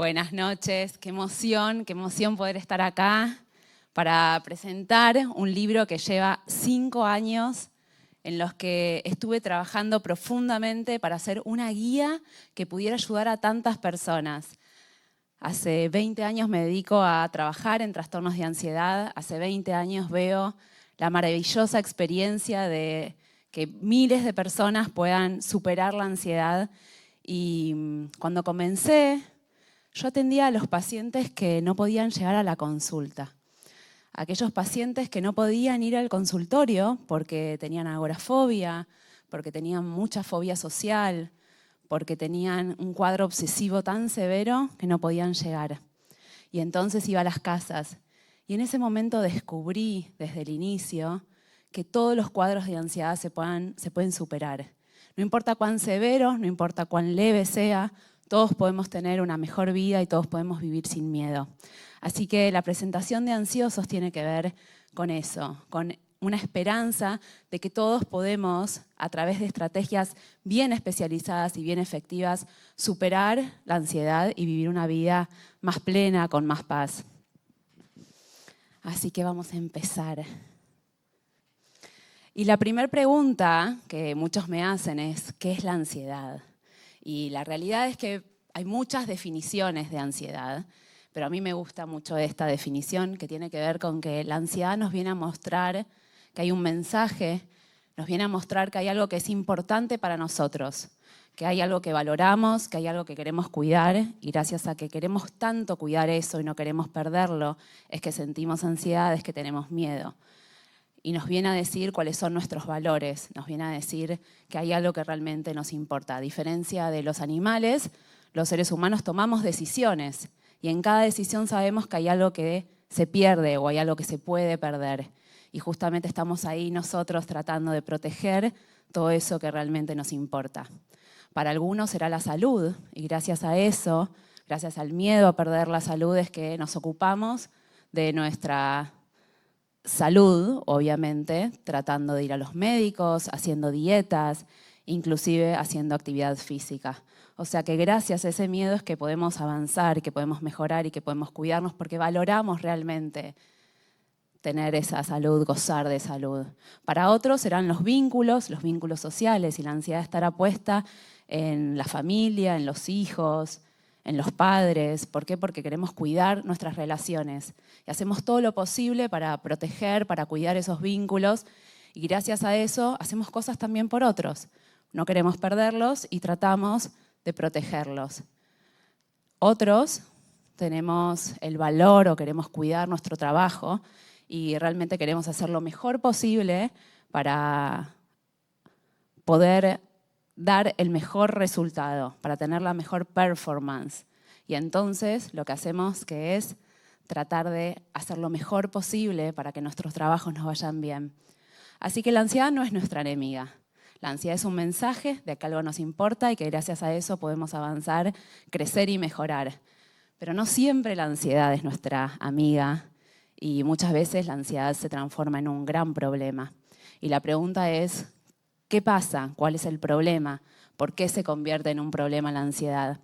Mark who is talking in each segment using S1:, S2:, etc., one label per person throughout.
S1: Buenas noches, qué emoción poder estar acá para presentar un libro que lleva 5 años en los que estuve trabajando profundamente para hacer una guía que pudiera ayudar a tantas personas. Hace 20 años me dedico a trabajar en trastornos de ansiedad, hace 20 años veo la maravillosa experiencia de que miles de personas puedan superar la ansiedad. Y cuando comencé, yo atendía a los pacientes que no podían llegar a la consulta. Aquellos pacientes que no podían ir al consultorio porque tenían agorafobia, porque tenían mucha fobia social, porque tenían un cuadro obsesivo tan severo que no podían llegar. Y entonces iba a las casas. Y en ese momento descubrí desde el inicio que todos los cuadros de ansiedad se pueden superar. No importa cuán severo, no importa cuán leve sea, todos podemos tener una mejor vida y todos podemos vivir sin miedo. Así que la presentación de Ansiosos tiene que ver con eso, con una esperanza de que todos podemos, a través de estrategias bien especializadas y bien efectivas, superar la ansiedad y vivir una vida más plena, con más paz. Así que vamos a empezar. Y la primera pregunta que muchos me hacen es, ¿qué es la ansiedad? Y la realidad es que hay muchas definiciones de ansiedad, pero a mí me gusta mucho esta definición que tiene que ver con que la ansiedad nos viene a mostrar que hay un mensaje, nos viene a mostrar que hay algo que es importante para nosotros, que hay algo que valoramos, que hay algo que queremos cuidar, y gracias a que queremos tanto cuidar eso y no queremos perderlo, es que sentimos ansiedad, es que tenemos miedo. Y nos viene a decir cuáles son nuestros valores, nos viene a decir que hay algo que realmente nos importa. A diferencia de los animales, los seres humanos tomamos decisiones y en cada decisión sabemos que hay algo que se pierde o hay algo que se puede perder. Y justamente estamos ahí nosotros tratando de proteger todo eso que realmente nos importa. Para algunos será la salud y gracias a eso, gracias al miedo a perder la salud es que nos ocupamos de nuestra salud, obviamente, tratando de ir a los médicos, haciendo dietas, inclusive haciendo actividad física. O sea que gracias a ese miedo es que podemos avanzar, que podemos mejorar y que podemos cuidarnos porque valoramos realmente tener esa salud, gozar de salud. Para otros serán los vínculos sociales y la ansiedad estará puesta en la familia, en los hijos, en los padres. ¿Por qué? Porque queremos cuidar nuestras relaciones y hacemos todo lo posible para proteger, para cuidar esos vínculos y gracias a eso hacemos cosas también por otros. No queremos perderlos y tratamos de protegerlos. Otros tenemos el valor o queremos cuidar nuestro trabajo y realmente queremos hacer lo mejor posible para poder dar el mejor resultado, para tener la mejor performance. Y entonces lo que hacemos que es tratar de hacer lo mejor posible para que nuestros trabajos nos vayan bien. Así que la ansiedad no es nuestra enemiga. La ansiedad es un mensaje de que algo nos importa y que gracias a eso podemos avanzar, crecer y mejorar. Pero no siempre la ansiedad es nuestra amiga y muchas veces la ansiedad se transforma en un gran problema. Y la pregunta es, ¿qué pasa? ¿Cuál es el problema? ¿Por qué se convierte en un problema la ansiedad?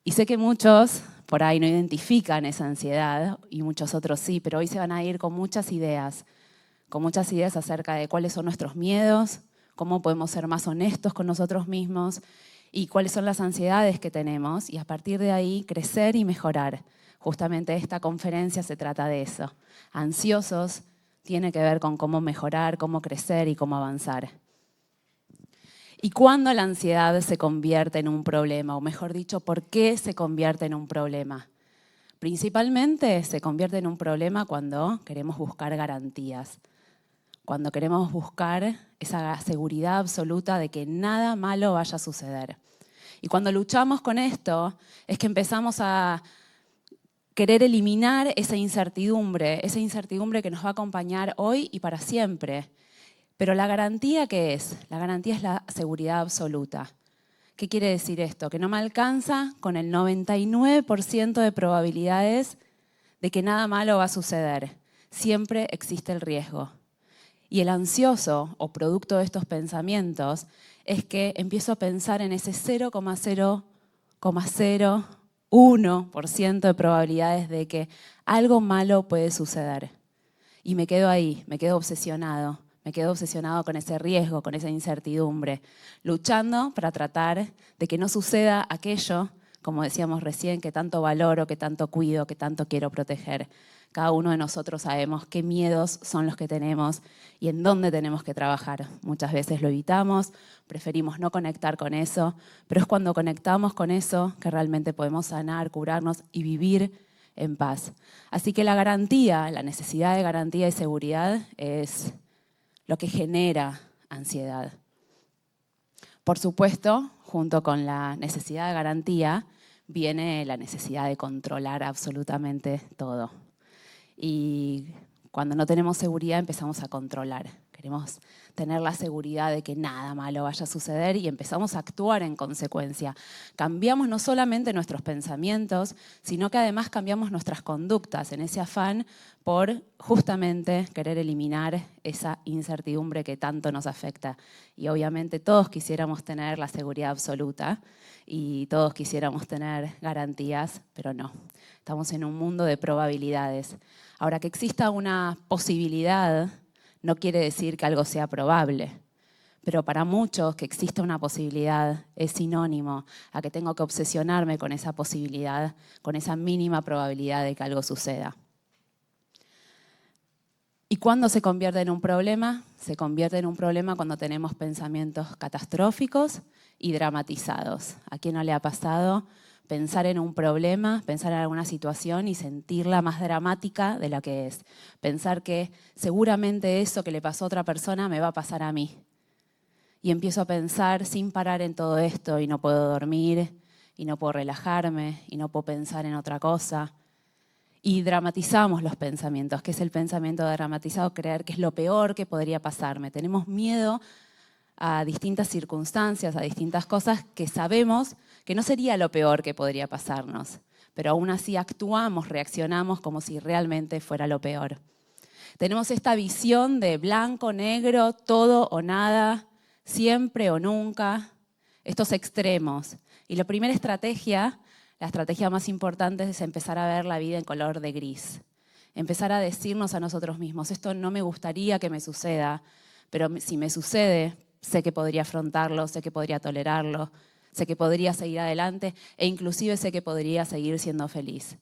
S1: Y sé que muchos por ahí no identifican esa ansiedad y muchos otros sí, pero hoy se van a ir con muchas ideas acerca de cuáles son nuestros miedos, cómo podemos ser más honestos con nosotros mismos y cuáles son las ansiedades que tenemos y a partir de ahí crecer y mejorar. Justamente esta conferencia se trata de eso. Ansiosos tiene que ver con cómo mejorar, cómo crecer y cómo avanzar. ¿Y cuándo la ansiedad se convierte en un problema? O mejor dicho, ¿por qué se convierte en un problema? Principalmente se convierte en un problema cuando queremos buscar garantías, cuando queremos buscar esa seguridad absoluta de que nada malo vaya a suceder. Y cuando luchamos con esto, es que empezamos a querer eliminar esa incertidumbre que nos va a acompañar hoy y para siempre. Pero la garantía, ¿qué es? La garantía es la seguridad absoluta. ¿Qué quiere decir esto? Que no me alcanza con el 99% de probabilidades de que nada malo va a suceder. Siempre existe el riesgo. Y el ansioso, o producto de estos pensamientos, es que empiezo a pensar en ese 0,0,0 1% de probabilidades de que algo malo puede suceder. Y me quedo ahí, me quedo obsesionado con ese riesgo, con esa incertidumbre, luchando para tratar de que no suceda aquello, como decíamos recién, que tanto valoro, que tanto cuido, que tanto quiero proteger. Cada uno de nosotros sabemos qué miedos son los que tenemos y en dónde tenemos que trabajar. Muchas veces lo evitamos, preferimos no conectar con eso, pero es cuando conectamos con eso que realmente podemos sanar, curarnos y vivir en paz. Así que la garantía, la necesidad de garantía y seguridad es lo que genera ansiedad. Por supuesto, junto con la necesidad de garantía, viene la necesidad de controlar absolutamente todo. Y cuando no tenemos seguridad empezamos a controlar. Queremos tener la seguridad de que nada malo vaya a suceder y empezamos a actuar en consecuencia. Cambiamos no solamente nuestros pensamientos, sino que además cambiamos nuestras conductas en ese afán por justamente querer eliminar esa incertidumbre que tanto nos afecta. Y obviamente todos quisiéramos tener la seguridad absoluta y todos quisiéramos tener garantías, pero no. Estamos en un mundo de probabilidades. Ahora, que exista una posibilidad no quiere decir que algo sea probable, pero para muchos que exista una posibilidad es sinónimo a que tengo que obsesionarme con esa posibilidad, con esa mínima probabilidad de que algo suceda. ¿Y cuándo se convierte en un problema? Se convierte en un problema cuando tenemos pensamientos catastróficos y dramatizados. ¿A quién no le ha pasado pensar en un problema, pensar en alguna situación y sentirla más dramática de la que es? Pensar que seguramente eso que le pasó a otra persona me va a pasar a mí. Y empiezo a pensar sin parar en todo esto y no puedo dormir, y no puedo relajarme, y no puedo pensar en otra cosa. Y dramatizamos los pensamientos. ¿Qué es el pensamiento dramatizado? Creer que es lo peor que podría pasarme. Tenemos miedo a distintas circunstancias, a distintas cosas que sabemos que no sería lo peor que podría pasarnos, pero aún así actuamos, reaccionamos como si realmente fuera lo peor. Tenemos esta visión de blanco, negro, todo o nada, siempre o nunca, estos extremos. Y la primera estrategia, la estrategia más importante es empezar a ver la vida en color de gris. Empezar a decirnos a nosotros mismos, esto no me gustaría que me suceda, pero si me sucede, sé que podría afrontarlo, sé que podría tolerarlo, sé que podría seguir adelante e inclusive sé que podría seguir siendo feliz.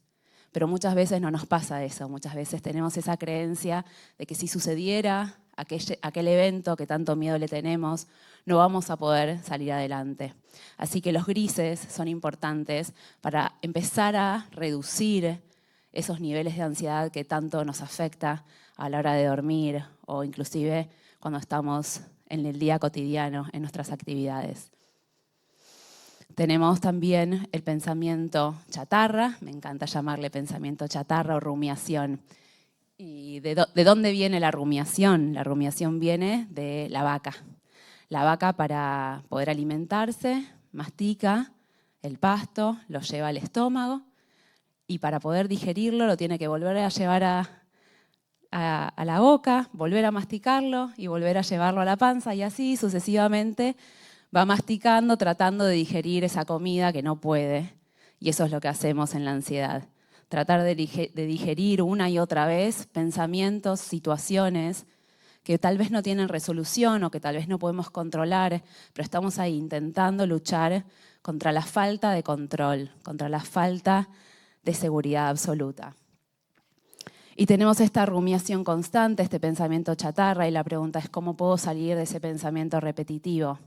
S1: Pero muchas veces no nos pasa eso, muchas veces tenemos esa creencia de que si sucediera aquel evento que tanto miedo le tenemos, no vamos a poder salir adelante. Así que los grises son importantes para empezar a reducir esos niveles de ansiedad que tanto nos afecta a la hora de dormir o inclusive cuando estamos en el día cotidiano, en nuestras actividades. Tenemos también el pensamiento chatarra, me encanta llamarle pensamiento chatarra o rumiación. ¿Y de dónde viene la rumiación? La rumiación viene de la vaca. La vaca, para poder alimentarse, mastica el pasto, lo lleva al estómago y para poder digerirlo lo tiene que volver a llevar a la boca, volver a masticarlo y volver a llevarlo a la panza y así sucesivamente va masticando, tratando de digerir esa comida que no puede. Y eso es lo que hacemos en la ansiedad. Tratar de digerir una y otra vez pensamientos, situaciones que tal vez no tienen resolución o que tal vez no podemos controlar, pero estamos ahí intentando luchar contra la falta de control, contra la falta de seguridad absoluta. Y tenemos esta rumiación constante, este pensamiento chatarra, y la pregunta es ¿cómo puedo salir de ese pensamiento repetitivo?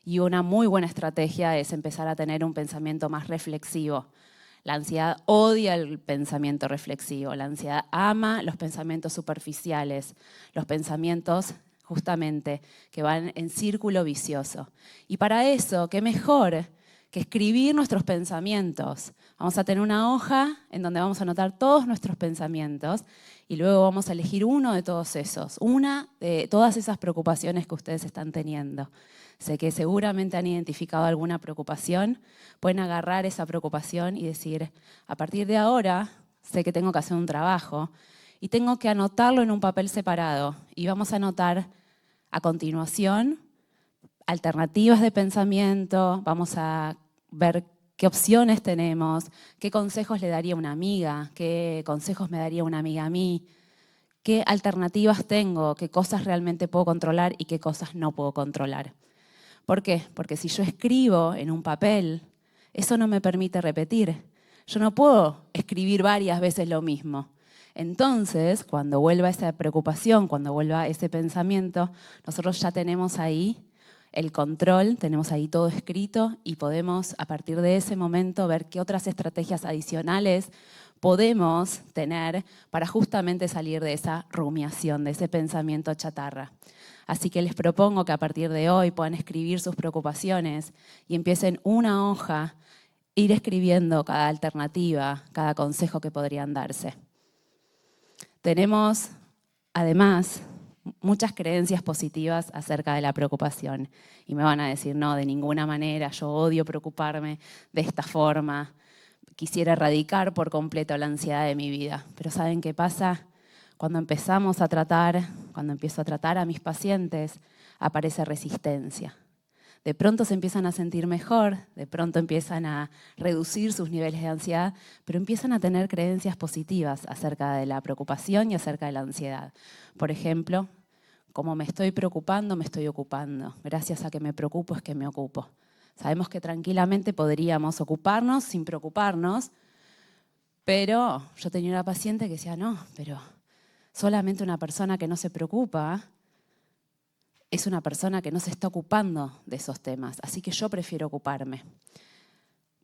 S1: Y una muy buena estrategia es empezar a tener un pensamiento más reflexivo. La ansiedad odia el pensamiento reflexivo, la ansiedad ama los pensamientos superficiales, los pensamientos justamente que van en círculo vicioso. Y para eso, ¿qué mejor que escribir nuestros pensamientos? Vamos a tener una hoja en donde vamos a anotar todos nuestros pensamientos y luego vamos a elegir uno de todos esos, una de todas esas preocupaciones que ustedes están teniendo. Sé que seguramente han identificado alguna preocupación, pueden agarrar esa preocupación y decir, a partir de ahora sé que tengo que hacer un trabajo y tengo que anotarlo en un papel separado y vamos a anotar a continuación alternativas de pensamiento, vamos a ver qué opciones tenemos, qué consejos le daría una amiga, qué consejos me daría una amiga a mí, qué alternativas tengo, qué cosas realmente puedo controlar y qué cosas no puedo controlar. ¿Por qué? Porque si yo escribo en un papel, eso no me permite repetir. Yo no puedo escribir varias veces lo mismo. Entonces, cuando vuelva esa preocupación, cuando vuelva ese pensamiento, nosotros ya tenemos ahí el control, tenemos ahí todo escrito y podemos a partir de ese momento ver qué otras estrategias adicionales podemos tener para justamente salir de esa rumiación, de ese pensamiento chatarra. Así que les propongo que a partir de hoy puedan escribir sus preocupaciones y empiecen una hoja, ir escribiendo cada alternativa, cada consejo que podrían darse. Tenemos, además, muchas creencias positivas acerca de la preocupación. Y me van a decir, no, de ninguna manera, yo odio preocuparme de esta forma. Quisiera erradicar por completo la ansiedad de mi vida. Pero ¿saben qué pasa? Cuando empiezo a tratar a mis pacientes, aparece resistencia. De pronto se empiezan a sentir mejor, de pronto empiezan a reducir sus niveles de ansiedad, pero empiezan a tener creencias positivas acerca de la preocupación y acerca de la ansiedad. Por ejemplo, como me estoy preocupando, me estoy ocupando. Gracias a que me preocupo es que me ocupo. Sabemos que tranquilamente podríamos ocuparnos sin preocuparnos, pero yo tenía una paciente que decía, no, pero solamente una persona que no se preocupa es una persona que no se está ocupando de esos temas, así que yo prefiero ocuparme.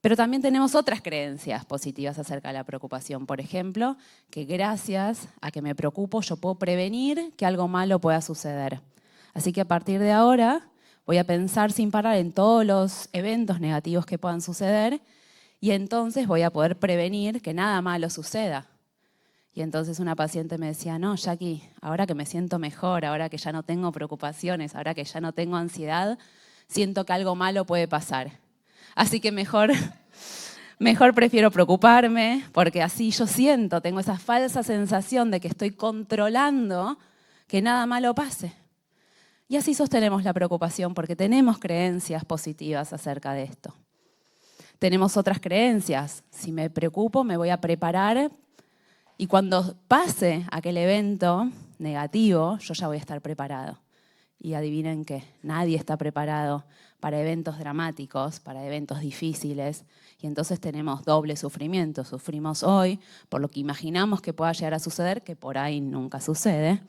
S1: Pero también tenemos otras creencias positivas acerca de la preocupación. Por ejemplo, que gracias a que me preocupo yo puedo prevenir que algo malo pueda suceder. Así que a partir de ahora voy a pensar sin parar en todos los eventos negativos que puedan suceder y entonces voy a poder prevenir que nada malo suceda. Y entonces una paciente me decía, no, Jackie, ahora que me siento mejor, ahora que ya no tengo preocupaciones, ahora que ya no tengo ansiedad, siento que algo malo puede pasar. Así que mejor prefiero preocuparme, porque así yo tengo esa falsa sensación de que estoy controlando que nada malo pase. Y así sostenemos la preocupación, porque tenemos creencias positivas acerca de esto. Tenemos otras creencias. Si me preocupo, me voy a preparar y cuando pase aquel evento negativo, yo ya voy a estar preparado. Y adivinen qué, nadie está preparado para eventos dramáticos, para eventos difíciles. Y entonces tenemos doble sufrimiento. Sufrimos hoy por lo que imaginamos que pueda llegar a suceder, que por ahí nunca sucede.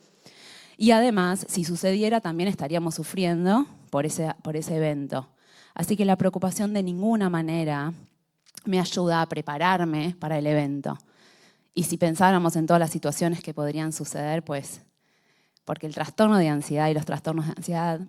S1: Y además, si sucediera, también estaríamos sufriendo por ese evento. Así que la preocupación de ninguna manera me ayuda a prepararme para el evento. Y si pensáramos en todas las situaciones que podrían suceder, pues, porque el trastorno de ansiedad y los trastornos de ansiedad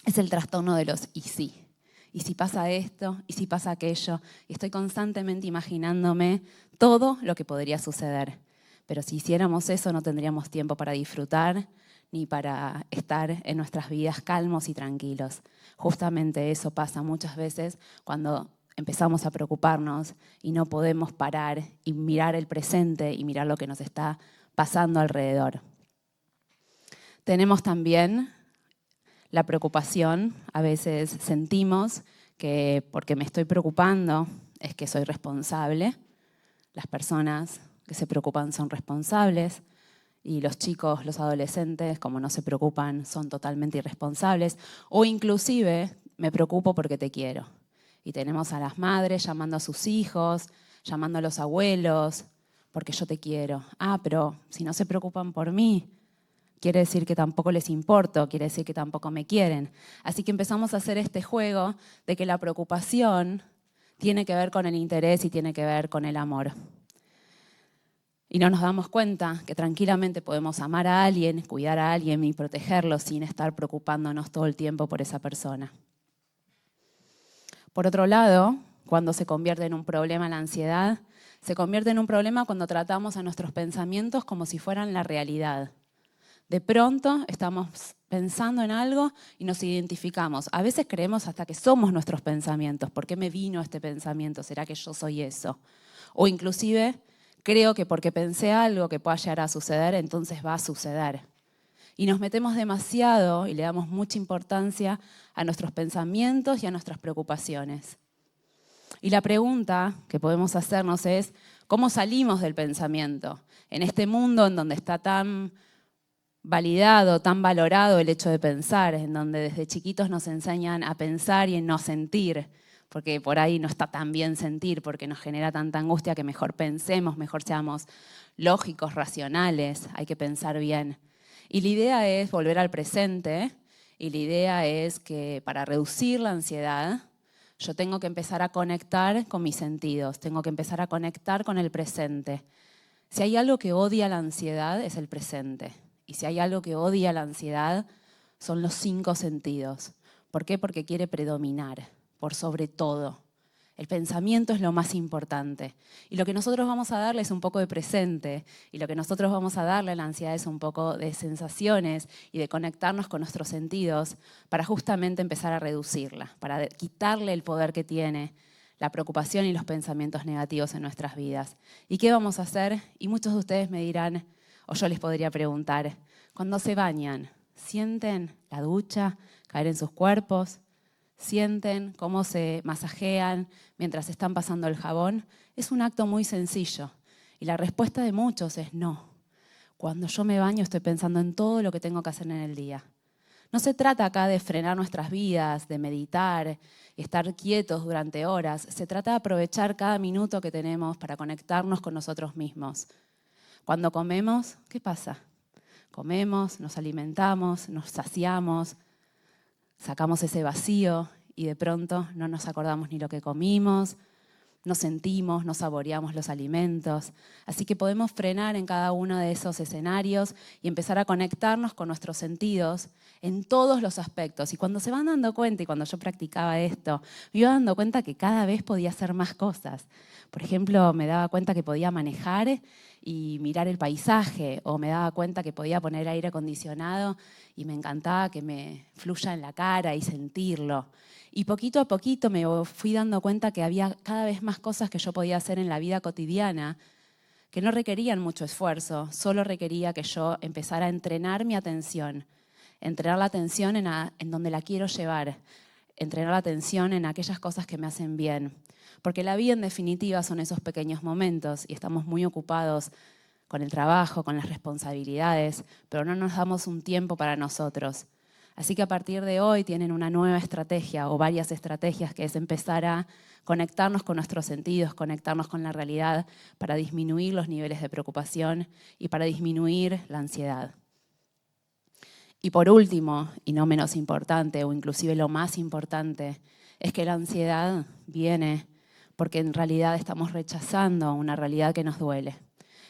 S1: es el trastorno de los y sí. Y si pasa esto, y si pasa aquello. Y estoy constantemente imaginándome todo lo que podría suceder. Pero si hiciéramos eso, no tendríamos tiempo para disfrutar ni para estar en nuestras vidas calmos y tranquilos. Justamente eso pasa muchas veces cuando empezamos a preocuparnos y no podemos parar y mirar el presente y mirar lo que nos está pasando alrededor. Tenemos también la preocupación. A veces sentimos que porque me estoy preocupando es que soy responsable. Las personas que se preocupan son responsables y los chicos, los adolescentes, como no se preocupan, son totalmente irresponsables. O inclusive me preocupo porque te quiero. Y tenemos a las madres llamando a sus hijos, llamando a los abuelos, porque yo te quiero. Ah, pero si no se preocupan por mí, quiere decir que tampoco les importo, quiere decir que tampoco me quieren. Así que empezamos a hacer este juego de que la preocupación tiene que ver con el interés y tiene que ver con el amor. Y no nos damos cuenta que tranquilamente podemos amar a alguien, cuidar a alguien y protegerlo sin estar preocupándonos todo el tiempo por esa persona. Por otro lado, cuando se convierte en un problema la ansiedad, se convierte en un problema cuando tratamos a nuestros pensamientos como si fueran la realidad. De pronto estamos pensando en algo y nos identificamos. A veces creemos hasta que somos nuestros pensamientos. ¿Por qué me vino este pensamiento? ¿Será que yo soy eso? O inclusive creo que porque pensé algo que pueda llegar a suceder, entonces va a suceder. Y nos metemos demasiado y le damos mucha importancia a nuestros pensamientos y a nuestras preocupaciones. Y la pregunta que podemos hacernos es, ¿cómo salimos del pensamiento? En este mundo en donde está tan validado, tan valorado el hecho de pensar, en donde desde chiquitos nos enseñan a pensar y en no sentir, porque por ahí no está tan bien sentir, porque nos genera tanta angustia que mejor pensemos, mejor seamos lógicos, racionales, hay que pensar bien. Y la idea es volver al presente, y la idea es que para reducir la ansiedad, yo tengo que empezar a conectar con mis sentidos, tengo que empezar a conectar con el presente. Si hay algo que odia la ansiedad, es el presente. Y si hay algo que odia la ansiedad, son los 5 sentidos. ¿Por qué? Porque quiere predominar, por sobre todo. El pensamiento es lo más importante. Y lo que nosotros vamos a darle es un poco de presente. Y lo que nosotros vamos a darle a la ansiedad es un poco de sensaciones y de conectarnos con nuestros sentidos para justamente empezar a reducirla, para quitarle el poder que tiene la preocupación y los pensamientos negativos en nuestras vidas. ¿Y qué vamos a hacer? Y muchos de ustedes me dirán, o yo les podría preguntar, cuando se bañan, ¿sienten la ducha caer en sus cuerpos? ¿Sienten cómo se masajean mientras están pasando el jabón? Es un acto muy sencillo. Y la respuesta de muchos es no. Cuando yo me baño estoy pensando en todo lo que tengo que hacer en el día. No se trata acá de frenar nuestras vidas, de meditar y estar quietos durante horas. Se trata de aprovechar cada minuto que tenemos para conectarnos con nosotros mismos. Cuando comemos, ¿qué pasa? Comemos, nos alimentamos, nos saciamos, sacamos ese vacío y de pronto no nos acordamos ni lo que comimos, no sentimos, no saboreamos los alimentos. Así que podemos frenar en cada uno de esos escenarios y empezar a conectarnos con nuestros sentidos en todos los aspectos. Y cuando se van dando cuenta, y cuando yo practicaba esto, me iba dando cuenta que cada vez podía hacer más cosas. Por ejemplo, me daba cuenta que podía manejar y mirar el paisaje, o me daba cuenta que podía poner aire acondicionado y me encantaba que me fluya en la cara y sentirlo. Y poquito a poquito me fui dando cuenta que había cada vez más cosas que yo podía hacer en la vida cotidiana que no requerían mucho esfuerzo, solo requería que yo empezara a entrenar mi atención, entrenar la atención en donde la quiero llevar, entrenar la atención en aquellas cosas que me hacen bien. Porque la vida en definitiva son esos pequeños momentos y estamos muy ocupados con el trabajo, con las responsabilidades, pero no nos damos un tiempo para nosotros. Así que a partir de hoy tienen una nueva estrategia o varias estrategias que es empezar a conectarnos con nuestros sentidos, conectarnos con la realidad para disminuir los niveles de preocupación y para disminuir la ansiedad. Y por último, y no menos importante, o inclusive lo más importante, es que la ansiedad viene porque en realidad estamos rechazando una realidad que nos duele.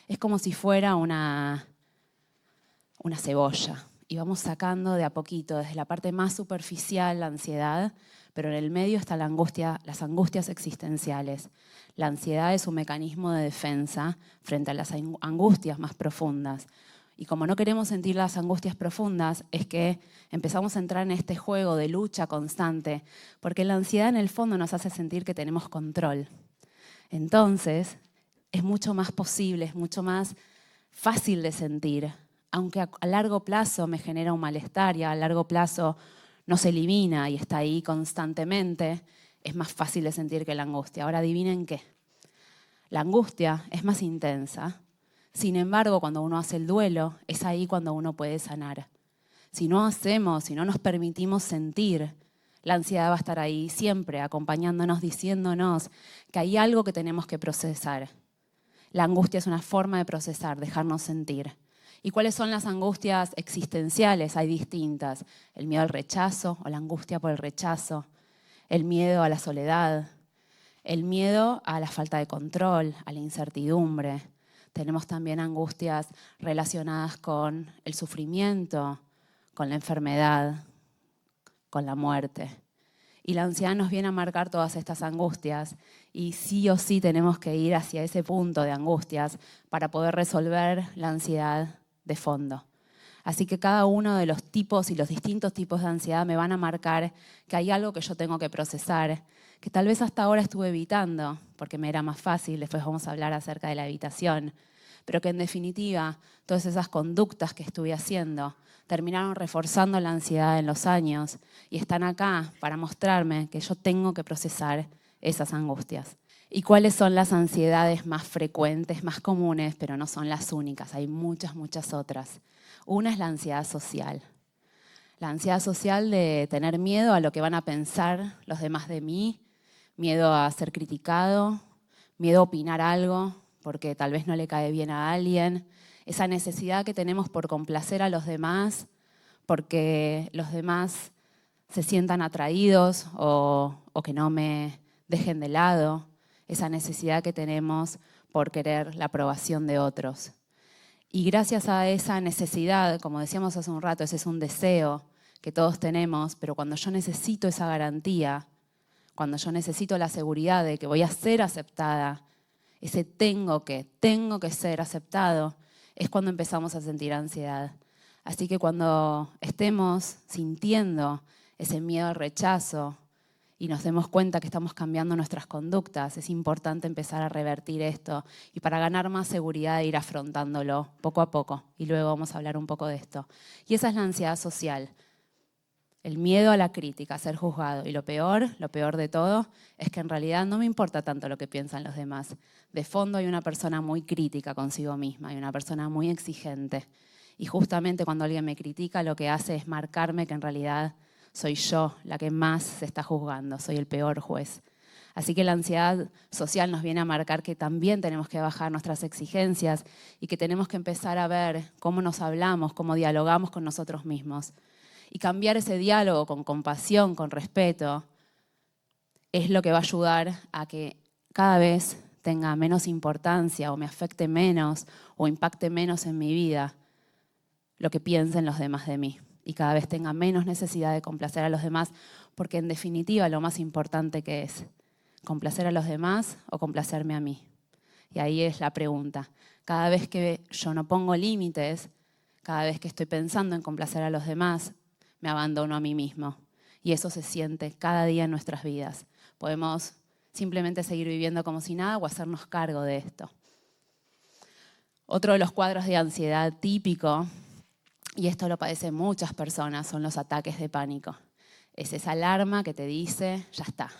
S1: Es como si fuera una cebolla. Y vamos sacando de a poquito, desde la parte más superficial, la ansiedad, pero en el medio está la angustia, las angustias existenciales. La ansiedad es un mecanismo de defensa frente a las angustias más profundas. Y como no queremos sentir las angustias profundas, es que empezamos a entrar en este juego de lucha constante, porque la ansiedad en el fondo nos hace sentir que tenemos control. Entonces, es mucho más posible, es mucho más fácil de sentir, aunque a largo plazo me genera un malestar y a largo plazo no se elimina y está ahí constantemente, es más fácil de sentir que la angustia. Ahora adivinen qué. La angustia es más intensa. Sin embargo, cuando uno hace el duelo, es ahí cuando uno puede sanar. Si no hacemos, si no nos permitimos sentir, la ansiedad va a estar ahí siempre, acompañándonos, diciéndonos que hay algo que tenemos que procesar. La angustia es una forma de procesar, dejarnos sentir. ¿Y cuáles son las angustias existenciales? Hay distintas. El miedo al rechazo o la angustia por el rechazo, el miedo a la soledad, el miedo a la falta de control, a la incertidumbre. Tenemos también angustias relacionadas con el sufrimiento, con la enfermedad, con la muerte. Y la ansiedad nos viene a marcar todas estas angustias y sí o sí tenemos que ir hacia ese punto de angustias para poder resolver la ansiedad de fondo. Así que cada uno de los tipos y los distintos tipos de ansiedad me van a marcar que hay algo que yo tengo que procesar, que tal vez hasta ahora estuve evitando porque me era más fácil, después vamos a hablar acerca de la evitación, pero que en definitiva todas esas conductas que estuve haciendo terminaron reforzando la ansiedad en los años y están acá para mostrarme que yo tengo que procesar esas angustias. ¿Y cuáles son las ansiedades más frecuentes, más comunes, pero no son las únicas? Hay muchas, muchas otras. Una es la ansiedad social. La ansiedad social de tener miedo a lo que van a pensar los demás de mí, miedo a ser criticado, miedo a opinar algo porque tal vez no le cae bien a alguien. Esa necesidad que tenemos por complacer a los demás, porque los demás se sientan atraídos o que no me dejen de lado. Esa necesidad que tenemos por querer la aprobación de otros. Y gracias a esa necesidad, como decíamos hace un rato, ese es un deseo que todos tenemos, pero cuando yo necesito esa garantía, cuando yo necesito la seguridad de que voy a ser aceptada, ese tengo que ser aceptado, es cuando empezamos a sentir ansiedad. Así que cuando estemos sintiendo ese miedo al rechazo, y nos demos cuenta que estamos cambiando nuestras conductas, es importante empezar a revertir esto y para ganar más seguridad ir afrontándolo poco a poco. Y luego vamos a hablar un poco de esto. Y esa es la ansiedad social, el miedo a la crítica, a ser juzgado. Y lo peor de todo, es que en realidad no me importa tanto lo que piensan los demás. De fondo hay una persona muy crítica consigo misma, hay una persona muy exigente. Y justamente cuando alguien me critica, lo que hace es marcarme que en realidad soy yo la que más se está juzgando, soy el peor juez. Así que la ansiedad social nos viene a marcar que también tenemos que bajar nuestras exigencias y que tenemos que empezar a ver cómo nos hablamos, cómo dialogamos con nosotros mismos. Y cambiar ese diálogo con compasión, con respeto, es lo que va a ayudar a que cada vez tenga menos importancia o me afecte menos o impacte menos en mi vida lo que piensen los demás de mí. Y cada vez tenga menos necesidad de complacer a los demás, porque en definitiva lo más importante que es, ¿complacer a los demás o complacerme a mí? Y ahí es la pregunta. Cada vez que yo no pongo límites, cada vez que estoy pensando en complacer a los demás, me abandono a mí mismo. Y eso se siente cada día en nuestras vidas. Podemos simplemente seguir viviendo como si nada o hacernos cargo de esto. Otro de los cuadros de ansiedad típico, y esto lo padecen muchas personas, son los ataques de pánico. Es esa alarma que te dice, ya está,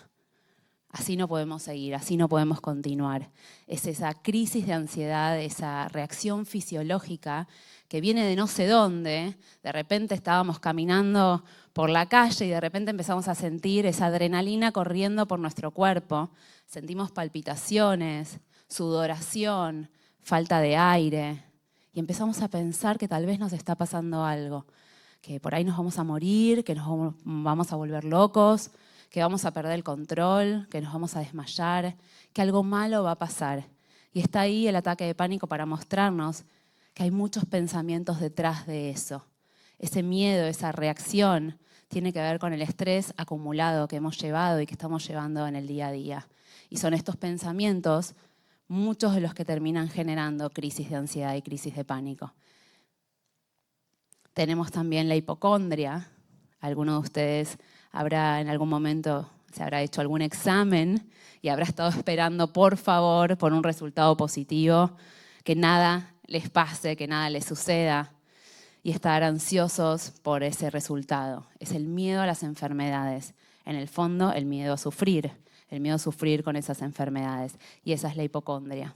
S1: así no podemos seguir, así no podemos continuar. Es esa crisis de ansiedad, esa reacción fisiológica que viene de no sé dónde. De repente estábamos caminando por la calle y de repente empezamos a sentir esa adrenalina corriendo por nuestro cuerpo. Sentimos palpitaciones, sudoración, falta de aire. Y empezamos a pensar que tal vez nos está pasando algo, que por ahí nos vamos a morir, que nos vamos a volver locos, que vamos a perder el control, que nos vamos a desmayar, que algo malo va a pasar. Y está ahí el ataque de pánico para mostrarnos que hay muchos pensamientos detrás de eso. Ese miedo, esa reacción, tiene que ver con el estrés acumulado que hemos llevado y que estamos llevando en el día a día. Y son estos pensamientos muchos de los que terminan generando crisis de ansiedad y crisis de pánico. Tenemos también la hipocondria. Alguno de ustedes habrá en algún momento, se habrá hecho algún examen y habrá estado esperando, por favor, por un resultado positivo, que nada les pase, que nada les suceda y estar ansiosos por ese resultado. Es el miedo a las enfermedades. En el fondo, el miedo a sufrir con esas enfermedades. Y esa es la hipocondria.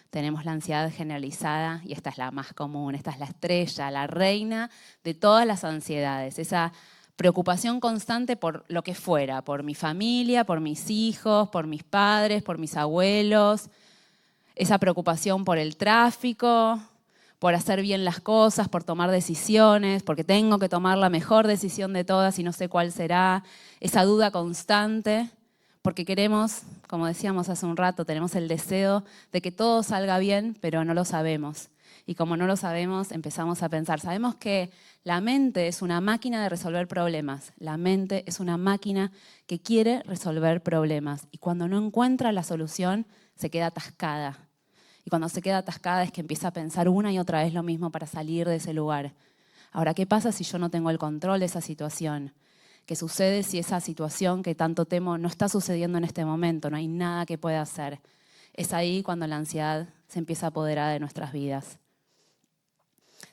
S1: Tenemos la ansiedad generalizada y esta es la más común, esta es la estrella, la reina de todas las ansiedades. Esa preocupación constante por lo que fuera, por mi familia, por mis hijos, por mis padres, por mis abuelos. Esa preocupación por el tráfico, por hacer bien las cosas, por tomar decisiones, porque tengo que tomar la mejor decisión de todas y no sé cuál será. Esa duda constante. Porque queremos, como decíamos hace un rato, tenemos el deseo de que todo salga bien, pero no lo sabemos. Y como no lo sabemos, empezamos a pensar. Sabemos que la mente es una máquina de resolver problemas. La mente es una máquina que quiere resolver problemas. Y cuando no encuentra la solución, se queda atascada. Y cuando se queda atascada es que empieza a pensar una y otra vez lo mismo para salir de ese lugar. Ahora, ¿qué pasa si yo no tengo el control de esa situación? ¿Qué sucede si esa situación que tanto temo no está sucediendo en este momento? No hay nada que pueda hacer. Es ahí cuando la ansiedad se empieza a apoderar de nuestras vidas.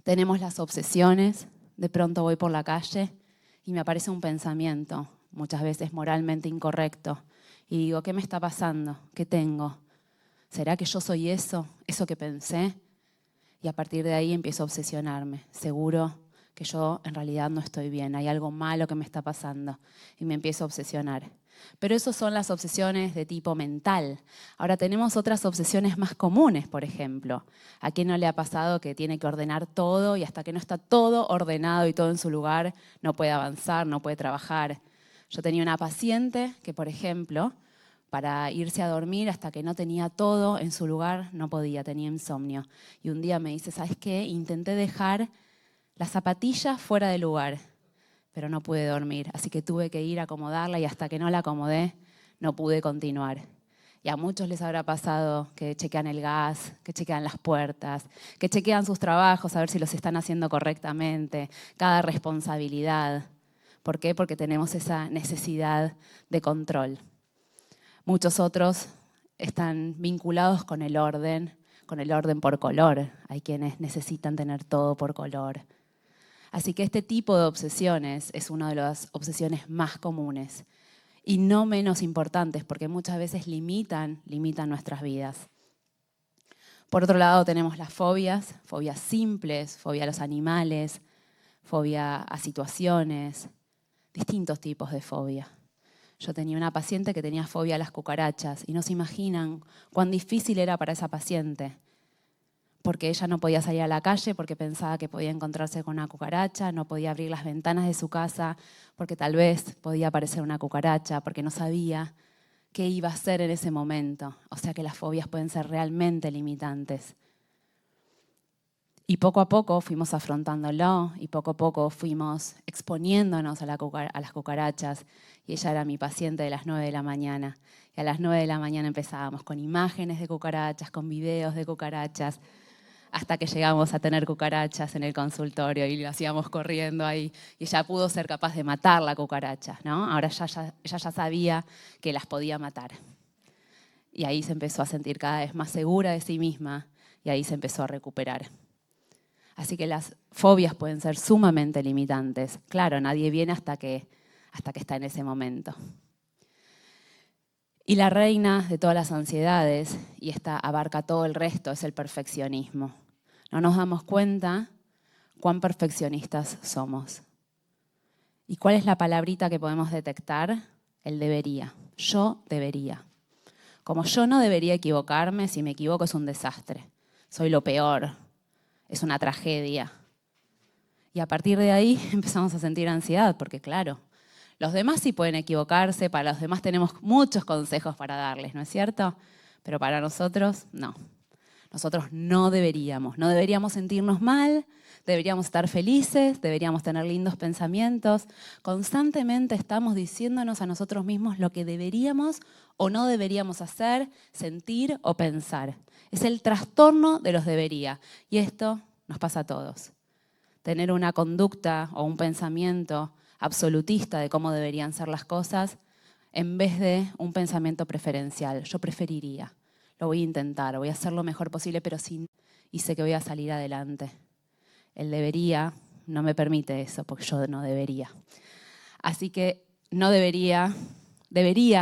S1: Tenemos las obsesiones. De pronto voy por la calle y me aparece un pensamiento, muchas veces moralmente incorrecto. y digo, ¿qué me está pasando? ¿Qué tengo? ¿Será que yo soy eso? ¿Eso que pensé? Y a partir de ahí empiezo a obsesionarme. Seguro que yo en realidad no estoy bien, hay algo malo que me está pasando y me empiezo a obsesionar. Pero esas son las obsesiones de tipo mental. Ahora tenemos otras obsesiones más comunes, por ejemplo. ¿A quién no le ha pasado que tiene que ordenar todo y hasta que no está todo ordenado y todo en su lugar, no puede avanzar, no puede trabajar? Yo tenía una paciente que, por ejemplo, para irse a dormir hasta que no tenía todo en su lugar, no podía, tenía insomnio. Y un día me dice, ¿sabes qué? Intenté dejar las zapatillas fuera del lugar, pero no pude dormir, así que tuve que ir a acomodarla y hasta que no la acomodé, no pude continuar. Y a muchos les habrá pasado que chequean el gas, que chequean las puertas, que chequean sus trabajos a ver si los están haciendo correctamente, cada responsabilidad. ¿Por qué? Porque tenemos esa necesidad de control. Muchos otros están vinculados con el orden por color. Hay quienes necesitan tener todo por color. Así que este tipo de obsesiones es una de las obsesiones más comunes y no menos importantes porque muchas veces limitan nuestras vidas. Por otro lado tenemos las fobias simples, fobia a los animales, fobia a situaciones, distintos tipos de fobia. Yo tenía una paciente que tenía fobia a las cucarachas y no se imaginan cuán difícil era para esa paciente. Porque ella no podía salir a la calle porque pensaba que podía encontrarse con una cucaracha, no podía abrir las ventanas de su casa porque tal vez podía aparecer una cucaracha, porque no sabía qué iba a hacer en ese momento. O sea que las fobias pueden ser realmente limitantes. Y poco a poco fuimos afrontándolo y poco a poco fuimos exponiéndonos a las cucarachas. Y ella era mi paciente de las 9 de la mañana. Y a las 9 de la mañana empezábamos con imágenes de cucarachas, con videos de cucarachas, hasta que llegamos a tener cucarachas en el consultorio y lo hacíamos corriendo ahí. Y ella pudo ser capaz de matar la cucaracha, ¿no? Ahora ella ya sabía que las podía matar. Y ahí se empezó a sentir cada vez más segura de sí misma y ahí se empezó a recuperar. Así que las fobias pueden ser sumamente limitantes. Claro, nadie viene hasta que está en ese momento. Y la reina de todas las ansiedades, y esta abarca todo el resto, es el perfeccionismo. No nos damos cuenta cuán perfeccionistas somos. ¿Y cuál es la palabrita que podemos detectar? El debería. Yo debería. Como yo no debería equivocarme, si me equivoco es un desastre. Soy lo peor. Es una tragedia. Y a partir de ahí empezamos a sentir ansiedad, porque claro, los demás sí pueden equivocarse, para los demás tenemos muchos consejos para darles, ¿no es cierto? Pero para nosotros, no. Nosotros no deberíamos sentirnos mal, deberíamos estar felices, deberíamos tener lindos pensamientos. Constantemente estamos diciéndonos a nosotros mismos lo que deberíamos o no deberíamos hacer, sentir o pensar. Es el trastorno de los debería. Y esto nos pasa a todos. Tener una conducta o un pensamiento absolutista de cómo deberían ser las cosas en vez de un pensamiento preferencial. Yo preferiría, lo voy a intentar, voy a hacer lo mejor posible, pero y sé que voy a salir adelante. El debería no me permite eso, porque yo no debería. Así que no debería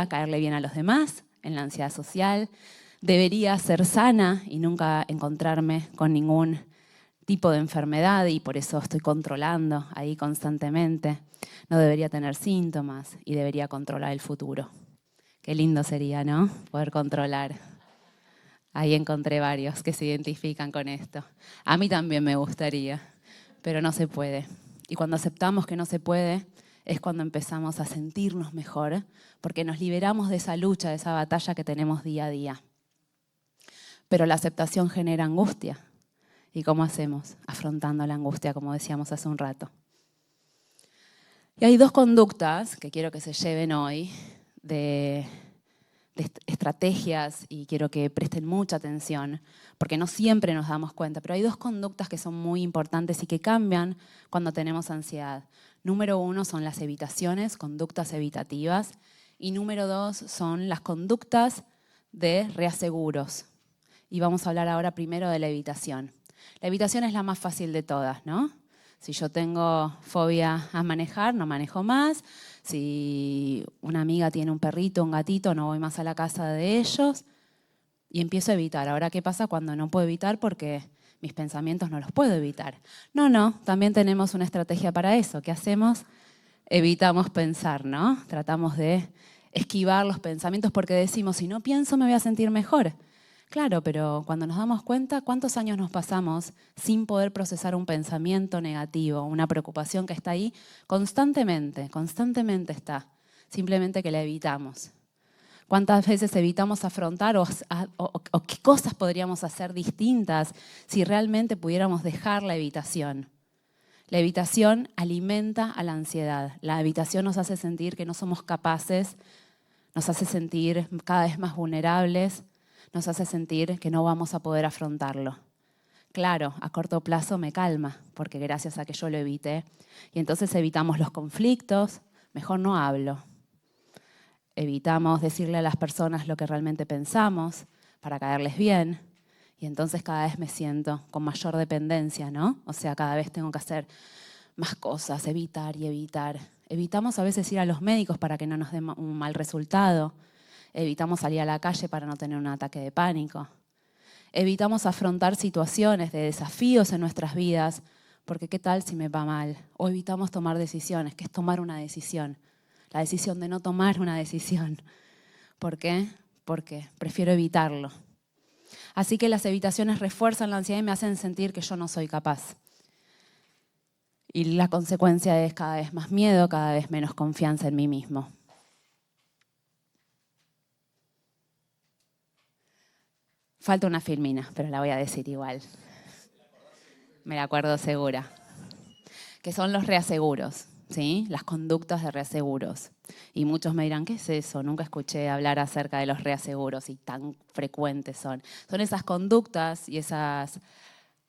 S1: caerle bien a los demás en la ansiedad social, debería ser sana y nunca encontrarme con ningún tipo de enfermedad y por eso estoy controlando ahí constantemente. No debería tener síntomas y debería controlar el futuro. Qué lindo sería, ¿no? Poder controlar. Ahí encontré varios que se identifican con esto. A mí también me gustaría, pero no se puede. Y cuando aceptamos que no se puede, es cuando empezamos a sentirnos mejor, porque nos liberamos de esa lucha, de esa batalla que tenemos día a día. Pero la aceptación genera angustia. ¿Y cómo hacemos? Afrontando la angustia, como decíamos hace un rato. Y hay dos conductas que quiero que se lleven hoy de estrategias y quiero que presten mucha atención, porque no siempre nos damos cuenta, pero hay dos conductas que son muy importantes y que cambian cuando tenemos ansiedad. Número 1 son las evitaciones, conductas evitativas, y número 2 son las conductas de reaseguros. Y vamos a hablar ahora primero de la evitación. La evitación es la más fácil de todas, ¿no? Si yo tengo fobia a manejar, no manejo más. Si una amiga tiene un perrito, un gatito, no voy más a la casa de ellos. Y empiezo a evitar. Ahora, ¿qué pasa cuando no puedo evitar porque mis pensamientos no los puedo evitar? No, también tenemos una estrategia para eso. ¿Qué hacemos? Evitamos pensar, ¿no? Tratamos de esquivar los pensamientos porque decimos, si no pienso me voy a sentir mejor. Claro, pero cuando nos damos cuenta, ¿cuántos años nos pasamos sin poder procesar un pensamiento negativo, una preocupación que está ahí constantemente está, simplemente que la evitamos? ¿Cuántas veces evitamos afrontar o qué cosas podríamos hacer distintas si realmente pudiéramos dejar la evitación? La evitación alimenta a la ansiedad. La evitación nos hace sentir que no somos capaces, nos hace sentir cada vez más vulnerables, nos hace sentir que no vamos a poder afrontarlo. Claro, a corto plazo me calma, porque gracias a que yo lo evité. Y entonces evitamos los conflictos, mejor no hablo. Evitamos decirle a las personas lo que realmente pensamos para caerles bien. Y entonces cada vez me siento con mayor dependencia, ¿no? O sea, cada vez tengo que hacer más cosas, evitar y evitar. Evitamos a veces ir a los médicos para que no nos den un mal resultado. Evitamos salir a la calle para no tener un ataque de pánico. Evitamos afrontar situaciones de desafíos en nuestras vidas, porque ¿qué tal si me va mal? O evitamos tomar decisiones, que es tomar una decisión. La decisión de no tomar una decisión. ¿Por qué? Porque prefiero evitarlo. Así que las evitaciones refuerzan la ansiedad y me hacen sentir que yo no soy capaz. Y la consecuencia es cada vez más miedo, cada vez menos confianza en mí mismo. Falta una filmina, pero la voy a decir igual. Me la acuerdo segura. Que son los reaseguros, ¿sí? Las conductas de reaseguros. Y muchos me dirán, ¿qué es eso? Nunca escuché hablar acerca de los reaseguros y tan frecuentes son. Son esas conductas y esas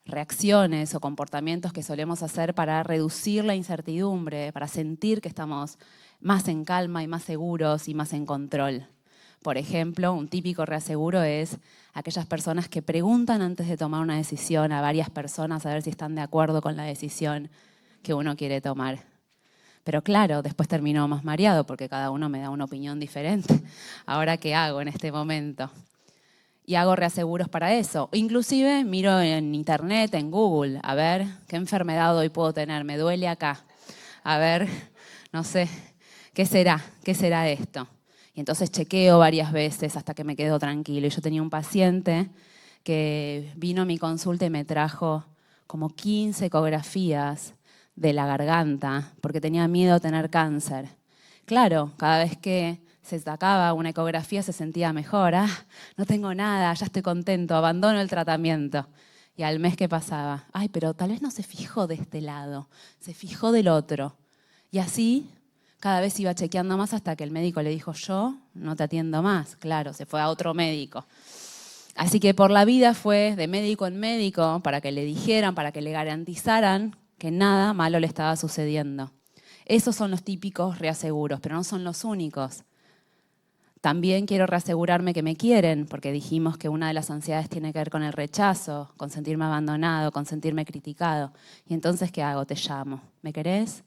S1: reacciones o comportamientos que solemos hacer para reducir la incertidumbre, para sentir que estamos más en calma y más seguros y más en control. Por ejemplo, un típico reaseguro es aquellas personas que preguntan antes de tomar una decisión a varias personas a ver si están de acuerdo con la decisión que uno quiere tomar. Pero claro, después termino más mareado porque cada uno me da una opinión diferente. ¿Ahora qué hago en este momento? Y hago reaseguros para eso. Inclusive miro en internet, en Google, a ver qué enfermedad hoy puedo tener, me duele acá. A ver, no sé, ¿qué será esto? Y entonces chequeo varias veces hasta que me quedo tranquilo. Y yo tenía un paciente que vino a mi consulta y me trajo como 15 ecografías de la garganta porque tenía miedo a tener cáncer. Claro, cada vez que se sacaba una ecografía se sentía mejor. No tengo nada, ya estoy contento, abandono el tratamiento. Y al mes que pasaba, pero tal vez no se fijó de este lado, se fijó del otro. Y así cada vez iba chequeando más hasta que el médico le dijo, yo no te atiendo más. Claro, se fue a otro médico. Así que por la vida fue de médico en médico para que le dijeran, para que le garantizaran que nada malo le estaba sucediendo. Esos son los típicos reaseguros, pero no son los únicos. También quiero reasegurarme que me quieren, porque dijimos que una de las ansiedades tiene que ver con el rechazo, con sentirme abandonado, con sentirme criticado. Y entonces, ¿qué hago? Te llamo. ¿Me querés?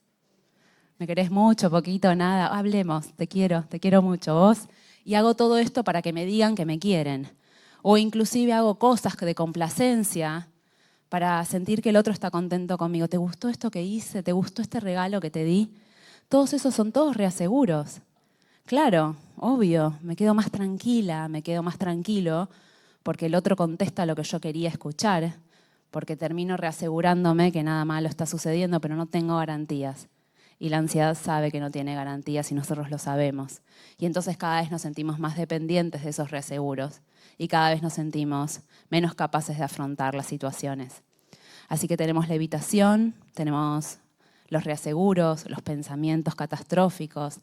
S1: ¿Me querés mucho, poquito, nada? Hablemos, te quiero mucho, vos. Y hago todo esto para que me digan que me quieren. O inclusive hago cosas de complacencia para sentir que el otro está contento conmigo. ¿Te gustó esto que hice? ¿Te gustó este regalo que te di? Todos esos son todos reaseguros. Claro, obvio, me quedo más tranquila, me quedo más tranquilo porque el otro contesta lo que yo quería escuchar, porque termino reasegurándome que nada malo está sucediendo, pero no tengo garantías. Y la ansiedad sabe que no tiene garantías y nosotros lo sabemos. Y entonces cada vez nos sentimos más dependientes de esos reaseguros y cada vez nos sentimos menos capaces de afrontar las situaciones. Así que tenemos la evitación, tenemos los reaseguros, los pensamientos catastróficos,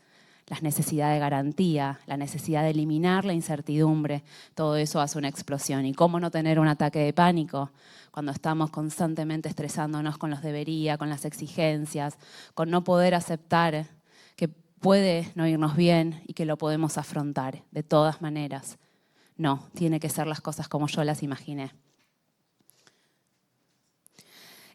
S1: la necesidad de garantía, la necesidad de eliminar la incertidumbre. Todo eso hace una explosión. ¿Y cómo no tener un ataque de pánico cuando estamos constantemente estresándonos con los debería, con las exigencias, con no poder aceptar que puede no irnos bien y que lo podemos afrontar de todas maneras? No, tiene que ser las cosas como yo las imaginé.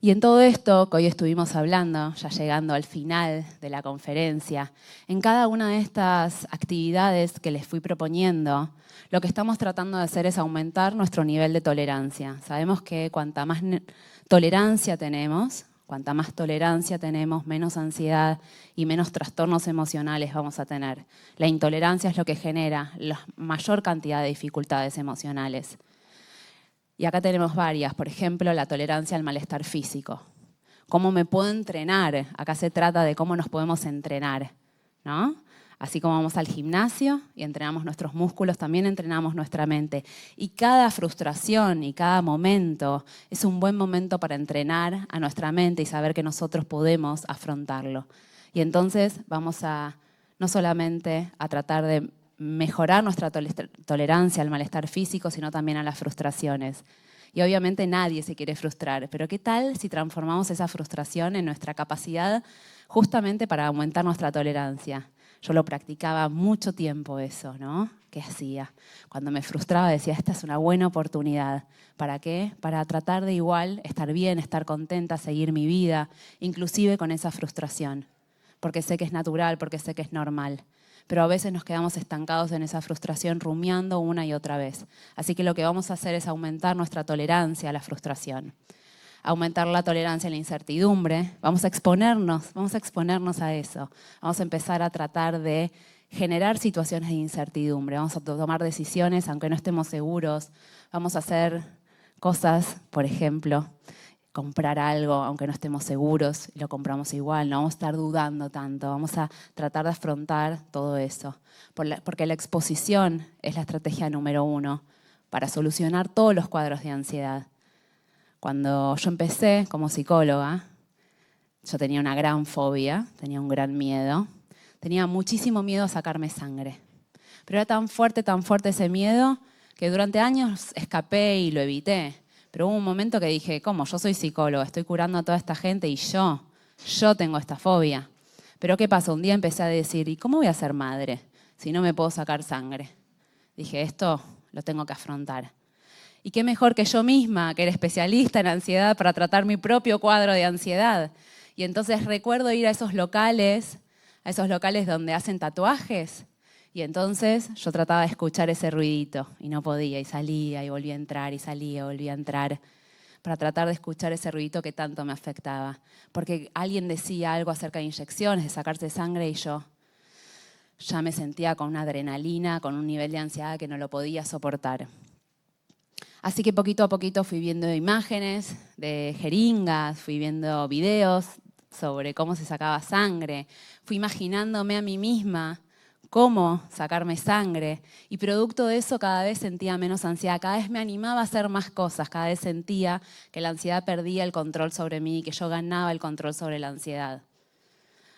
S1: Y en todo esto que hoy estuvimos hablando, ya llegando al final de la conferencia, en cada una de estas actividades que les fui proponiendo, lo que estamos tratando de hacer es aumentar nuestro nivel de tolerancia. Sabemos que cuanta más tolerancia tenemos, menos ansiedad y menos trastornos emocionales vamos a tener. La intolerancia es lo que genera la mayor cantidad de dificultades emocionales. Y acá tenemos varias, por ejemplo, la tolerancia al malestar físico. ¿Cómo me puedo entrenar? Acá se trata de cómo nos podemos entrenar, ¿no? Así como vamos al gimnasio y entrenamos nuestros músculos, también entrenamos nuestra mente. Y cada frustración y cada momento es un buen momento para entrenar a nuestra mente y saber que nosotros podemos afrontarlo. Y entonces vamos a no solamente a tratar de mejorar nuestra tolerancia al malestar físico, sino también a las frustraciones. Y obviamente nadie se quiere frustrar, pero ¿qué tal si transformamos esa frustración en nuestra capacidad justamente para aumentar nuestra tolerancia? Yo lo practicaba mucho tiempo eso, ¿no? ¿Qué hacía? Cuando me frustraba decía, esta es una buena oportunidad. ¿Para qué? Para tratar de igual estar bien, estar contenta, seguir mi vida, inclusive con esa frustración. Porque sé que es natural, porque sé que es normal. Pero a veces nos quedamos estancados en esa frustración rumiando una y otra vez. Así que lo que vamos a hacer es aumentar nuestra tolerancia a la frustración. Aumentar la tolerancia a la incertidumbre. Vamos a exponernos a eso. Vamos a empezar a tratar de generar situaciones de incertidumbre. Vamos a tomar decisiones aunque no estemos seguros. Vamos a hacer cosas, por ejemplo, comprar algo aunque no estemos seguros y lo compramos igual, no vamos a estar dudando tanto, vamos a tratar de afrontar todo eso. Porque la exposición es la estrategia número 1 para solucionar todos los cuadros de ansiedad. Cuando yo empecé como psicóloga, yo tenía una gran fobia, tenía un gran miedo, tenía muchísimo miedo a sacarme sangre. Pero era tan fuerte ese miedo que durante años escapé y lo evité. Pero hubo un momento que dije, ¿cómo? Yo soy psicóloga, estoy curando a toda esta gente y yo tengo esta fobia. Pero ¿qué pasó? Un día empecé a decir, ¿y cómo voy a ser madre si no me puedo sacar sangre? Dije, esto lo tengo que afrontar. Y qué mejor que yo misma, que era especialista en ansiedad, para tratar mi propio cuadro de ansiedad. Y entonces recuerdo ir a esos locales donde hacen tatuajes. Y entonces yo trataba de escuchar ese ruidito y no podía, y salía y volvía a entrar, y salía y volvía a entrar, para tratar de escuchar ese ruidito que tanto me afectaba. Porque alguien decía algo acerca de inyecciones, de sacarse sangre, y yo ya me sentía con una adrenalina, con un nivel de ansiedad que no lo podía soportar. Así que poquito a poquito fui viendo imágenes de jeringas, fui viendo videos sobre cómo se sacaba sangre, fui imaginándome a mí misma cómo sacarme sangre, y producto de eso cada vez sentía menos ansiedad, cada vez me animaba a hacer más cosas, cada vez sentía que la ansiedad perdía el control sobre mí y que yo ganaba el control sobre la ansiedad.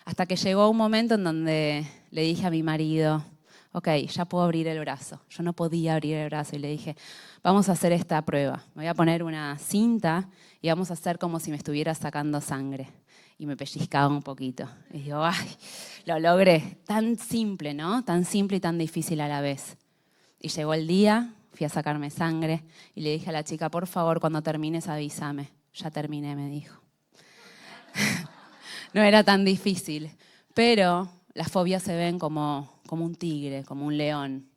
S1: Hasta que llegó un momento en donde le dije a mi marido, ok, ya puedo abrir el brazo. Yo no podía abrir el brazo y le dije, vamos a hacer esta prueba. Me voy a poner una cinta y vamos a hacer como si me estuviera sacando sangre. Y me pellizcaba un poquito. Y digo, ¡ay! Lo logré. Tan simple, ¿no? Tan simple y tan difícil a la vez. Y llegó el día, fui a sacarme sangre y le dije a la chica, por favor, cuando termines avísame. Ya terminé, me dijo. No era tan difícil, pero las fobias se ven como un tigre, como un león.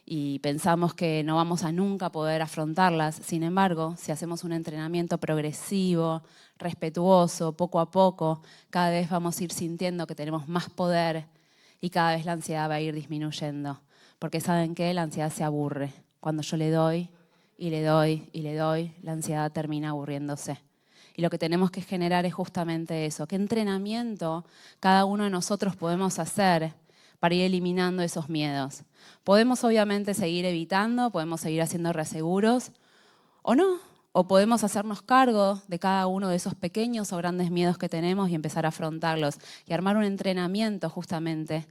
S1: Y pensamos que no vamos a nunca poder afrontarlas. Sin embargo, si hacemos un entrenamiento progresivo, respetuoso, poco a poco, cada vez vamos a ir sintiendo que tenemos más poder y cada vez la ansiedad va a ir disminuyendo. Porque ¿saben qué? La ansiedad se aburre. Cuando yo le doy y le doy y le doy, la ansiedad termina aburriéndose. Y lo que tenemos que generar es justamente eso. ¿Qué entrenamiento cada uno de nosotros podemos hacer para ir eliminando esos miedos? Podemos obviamente seguir evitando, podemos seguir haciendo reaseguros o no. O podemos hacernos cargo de cada uno de esos pequeños o grandes miedos que tenemos y empezar a afrontarlos y armar un entrenamiento justamente.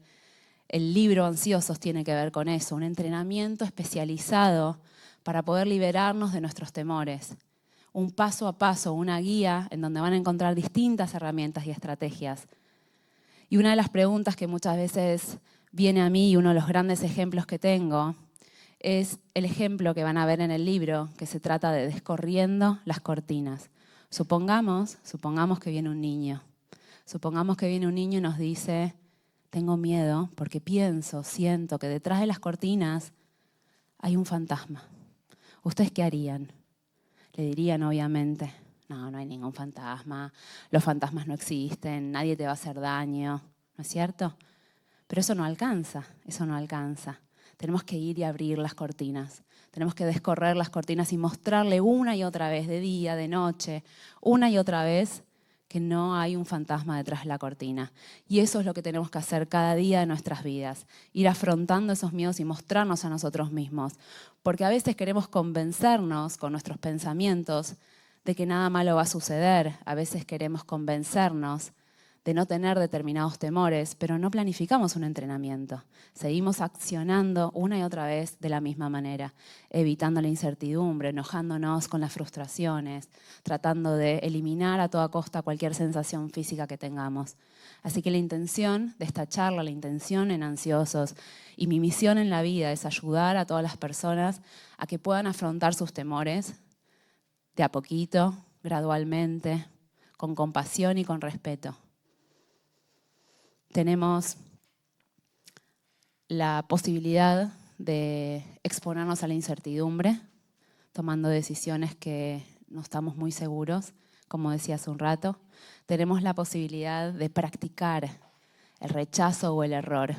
S1: El libro Ansiosos tiene que ver con eso, un entrenamiento especializado para poder liberarnos de nuestros temores. Un paso a paso, una guía en donde van a encontrar distintas herramientas y estrategias. Y una de las preguntas que muchas veces viene a mí, y uno de los grandes ejemplos que tengo, es el ejemplo que van a ver en el libro, que se trata de descorriendo las cortinas. Supongamos que viene un niño. Supongamos que viene un niño y nos dice, tengo miedo porque pienso, siento que detrás de las cortinas hay un fantasma. ¿Ustedes qué harían? Le dirían, obviamente, no hay ningún fantasma, los fantasmas no existen, nadie te va a hacer daño, ¿no es cierto? Pero eso no alcanza. Tenemos que ir y abrir las cortinas. Tenemos que descorrer las cortinas y mostrarle una y otra vez, de día, de noche, una y otra vez, que no hay un fantasma detrás de la cortina. Y eso es lo que tenemos que hacer cada día de nuestras vidas. Ir afrontando esos miedos y mostrarnos a nosotros mismos. Porque a veces queremos convencernos con nuestros pensamientos de que nada malo va a suceder. A veces queremos convencernos de no tener determinados temores, pero no planificamos un entrenamiento. Seguimos accionando una y otra vez de la misma manera, evitando la incertidumbre, enojándonos con las frustraciones, tratando de eliminar a toda costa cualquier sensación física que tengamos. Así que la intención de esta charla, la intención en Ansiosos y mi misión en la vida es ayudar a todas las personas a que puedan afrontar sus temores de a poquito, gradualmente, con compasión y con respeto. Tenemos la posibilidad de exponernos a la incertidumbre, tomando decisiones que no estamos muy seguros, como decía hace un rato. Tenemos la posibilidad de practicar el rechazo o el error.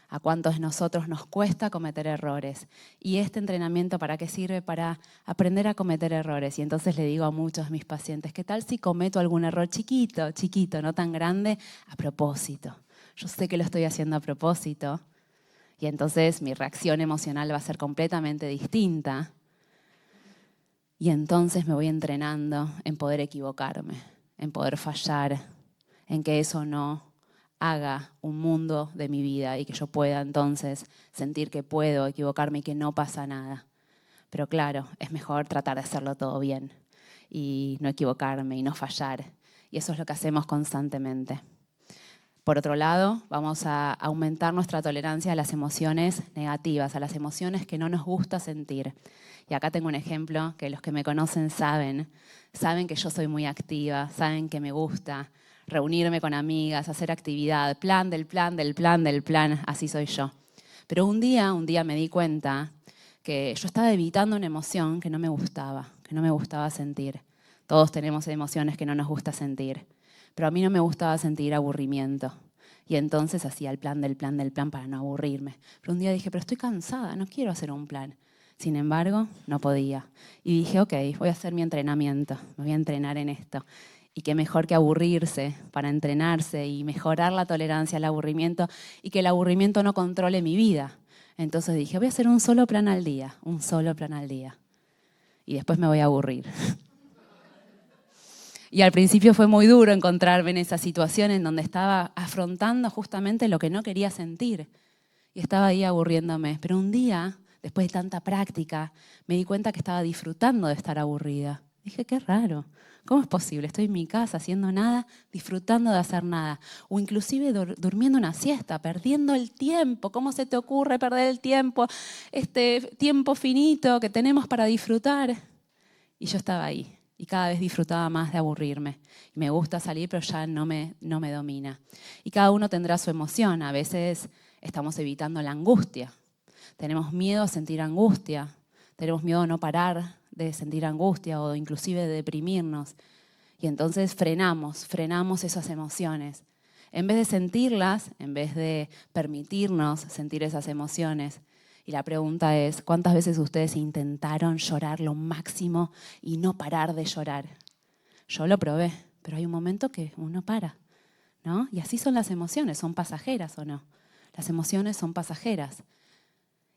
S1: A cuántos de nosotros nos cuesta cometer errores. Y este entrenamiento, ¿para qué sirve? Para aprender a cometer errores. Y entonces le digo a muchos de mis pacientes, ¿qué tal si cometo algún error chiquito, no tan grande, a propósito? Yo sé que lo estoy haciendo a propósito. Y entonces mi reacción emocional va a ser completamente distinta. Y entonces me voy entrenando en poder equivocarme, en poder fallar, en que eso no haga un mundo de mi vida y que yo pueda entonces sentir que puedo equivocarme y que no pasa nada. Pero claro, es mejor tratar de hacerlo todo bien y no equivocarme y no fallar. Y eso es lo que hacemos constantemente. Por otro lado, vamos a aumentar nuestra tolerancia a las emociones negativas, a las emociones que no nos gusta sentir. Y acá tengo un ejemplo que los que me conocen saben que yo soy muy activa, saben que me gusta reunirme con amigas, hacer actividad, plan, así soy yo. Pero un día me di cuenta que yo estaba evitando una emoción que no me gustaba sentir. Todos tenemos emociones que no nos gusta sentir, pero a mí no me gustaba sentir aburrimiento. Y entonces hacía el plan para no aburrirme. Pero un día dije, pero estoy cansada, no quiero hacer un plan. Sin embargo, no podía. Y dije, ok, voy a hacer mi entrenamiento, me voy a entrenar en esto. Y qué mejor que aburrirse para entrenarse y mejorar la tolerancia al aburrimiento y que el aburrimiento no controle mi vida. Entonces dije, voy a hacer un solo plan al día. Y después me voy a aburrir. Y al principio fue muy duro encontrarme en esa situación en donde estaba afrontando justamente lo que no quería sentir. Y estaba ahí aburriéndome. Pero un día, después de tanta práctica, me di cuenta que estaba disfrutando de estar aburrida. Dije, qué raro. ¿Cómo es posible? Estoy en mi casa haciendo nada, disfrutando de hacer nada. O inclusive durmiendo una siesta, perdiendo el tiempo. ¿Cómo se te ocurre perder el tiempo? Este tiempo finito que tenemos para disfrutar. Y yo estaba ahí. Y cada vez disfrutaba más de aburrirme. Me gusta salir, pero ya no me domina. Y cada uno tendrá su emoción. A veces estamos evitando la angustia. Tenemos miedo a sentir angustia. Tenemos miedo a no parar de sentir angustia o inclusive de deprimirnos. Y entonces frenamos esas emociones. En vez de sentirlas, en vez de permitirnos sentir esas emociones. Y la pregunta es, ¿cuántas veces ustedes intentaron llorar lo máximo y no parar de llorar? Yo lo probé, pero hay un momento que uno para, ¿no? Y así son las emociones, ¿son pasajeras o no? Las emociones son pasajeras.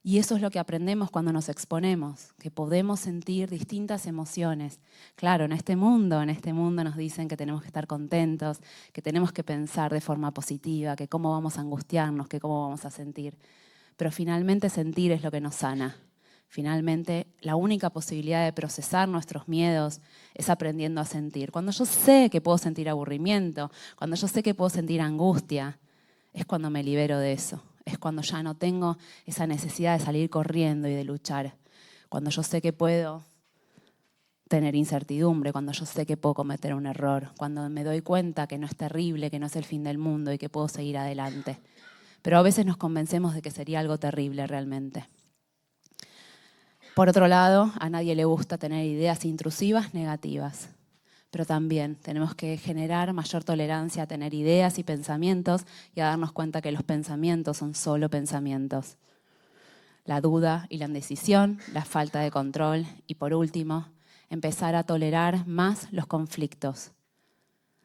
S1: Y eso es lo que aprendemos cuando nos exponemos, que podemos sentir distintas emociones. Claro, en este mundo nos dicen que tenemos que estar contentos, que tenemos que pensar de forma positiva, que cómo vamos a angustiarnos, que cómo vamos a sentir. Pero finalmente sentir es lo que nos sana. Finalmente, la única posibilidad de procesar nuestros miedos es aprendiendo a sentir. Cuando yo sé que puedo sentir aburrimiento, cuando yo sé que puedo sentir angustia, es cuando me libero de eso. Es cuando ya no tengo esa necesidad de salir corriendo y de luchar. Cuando yo sé que puedo tener incertidumbre, cuando yo sé que puedo cometer un error, cuando me doy cuenta que no es terrible, que no es el fin del mundo y que puedo seguir adelante. Pero a veces nos convencemos de que sería algo terrible realmente. Por otro lado, a nadie le gusta tener ideas intrusivas negativas. Pero también tenemos que generar mayor tolerancia a tener ideas y pensamientos y a darnos cuenta que los pensamientos son solo pensamientos. La duda y la indecisión, la falta de control y, por último, empezar a tolerar más los conflictos.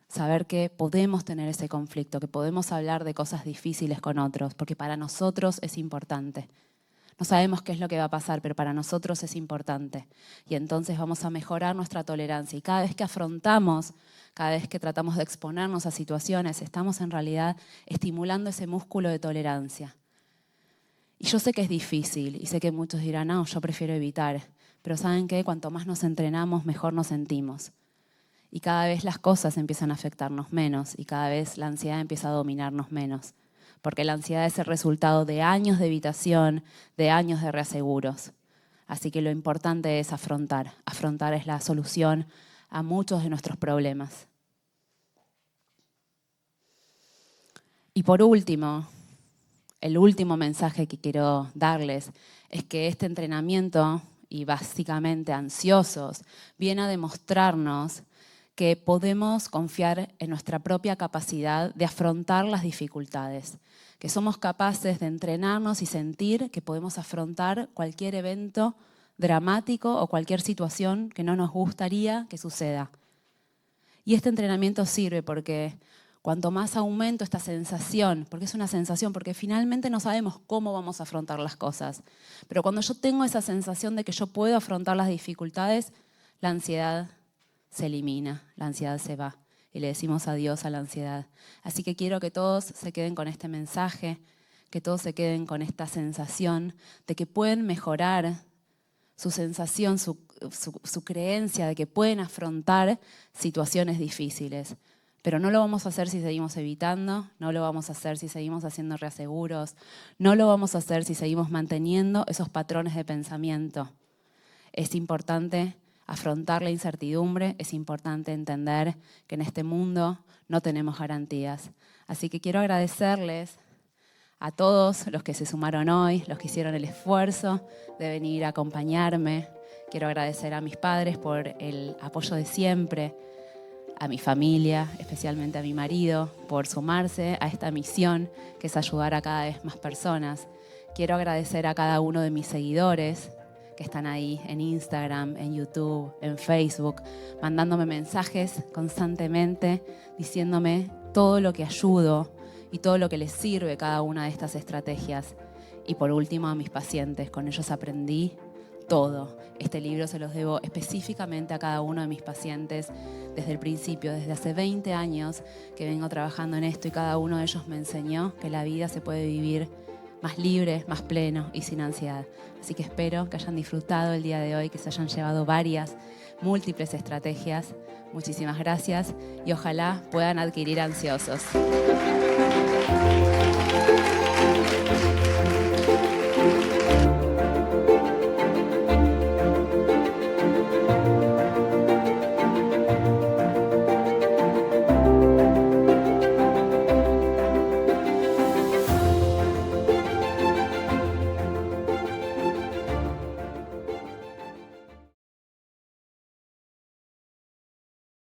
S1: Saber que podemos tener ese conflicto, que podemos hablar de cosas difíciles con otros, porque para nosotros es importante. No sabemos qué es lo que va a pasar, pero para nosotros es importante. Y entonces vamos a mejorar nuestra tolerancia. Y cada vez que afrontamos, cada vez que tratamos de exponernos a situaciones, estamos en realidad estimulando ese músculo de tolerancia. Y yo sé que es difícil y sé que muchos dirán, no, yo prefiero evitar. Pero ¿saben qué? Cuanto más nos entrenamos, mejor nos sentimos. Y cada vez las cosas empiezan a afectarnos menos y cada vez la ansiedad empieza a dominarnos menos. Porque la ansiedad es el resultado de años de evitación, de años de reaseguros. Así que lo importante es afrontar. Afrontar es la solución a muchos de nuestros problemas. Y por último, el último mensaje que quiero darles es que este entrenamiento, y básicamente ansiosos, viene a demostrarnos que podemos confiar en nuestra propia capacidad de afrontar las dificultades, que somos capaces de entrenarnos y sentir que podemos afrontar cualquier evento dramático o cualquier situación que no nos gustaría que suceda. Y este entrenamiento sirve porque cuanto más aumento esta sensación, porque es una sensación, porque finalmente no sabemos cómo vamos a afrontar las cosas, pero cuando yo tengo esa sensación de que yo puedo afrontar las dificultades, la ansiedad se elimina, la ansiedad se va y le decimos adiós a la ansiedad. Así que quiero que todos se queden con este mensaje, que todos se queden con esta sensación de que pueden mejorar su sensación, su creencia de que pueden afrontar situaciones difíciles. Pero no lo vamos a hacer si seguimos evitando, no lo vamos a hacer si seguimos haciendo reaseguros, no lo vamos a hacer si seguimos manteniendo esos patrones de pensamiento. Es importante afrontar la incertidumbre, es importante entender que en este mundo no tenemos garantías. Así que quiero agradecerles a todos los que se sumaron hoy, los que hicieron el esfuerzo de venir a acompañarme. Quiero agradecer a mis padres por el apoyo de siempre, a mi familia, especialmente a mi marido, por sumarse a esta misión que es ayudar a cada vez más personas. Quiero agradecer a cada uno de mis seguidores que están ahí en Instagram, en YouTube, en Facebook, mandándome mensajes constantemente, diciéndome todo lo que ayudo y todo lo que les sirve cada una de estas estrategias. Y por último, a mis pacientes, con ellos aprendí todo. Este libro se los debo específicamente a cada uno de mis pacientes desde el principio, desde hace 20 años que vengo trabajando en esto y cada uno de ellos me enseñó que la vida se puede vivir más libre, más pleno y sin ansiedad. Así que espero que hayan disfrutado el día de hoy, que se hayan llevado varias, múltiples estrategias. Muchísimas gracias y ojalá puedan adquirir Ansiosos.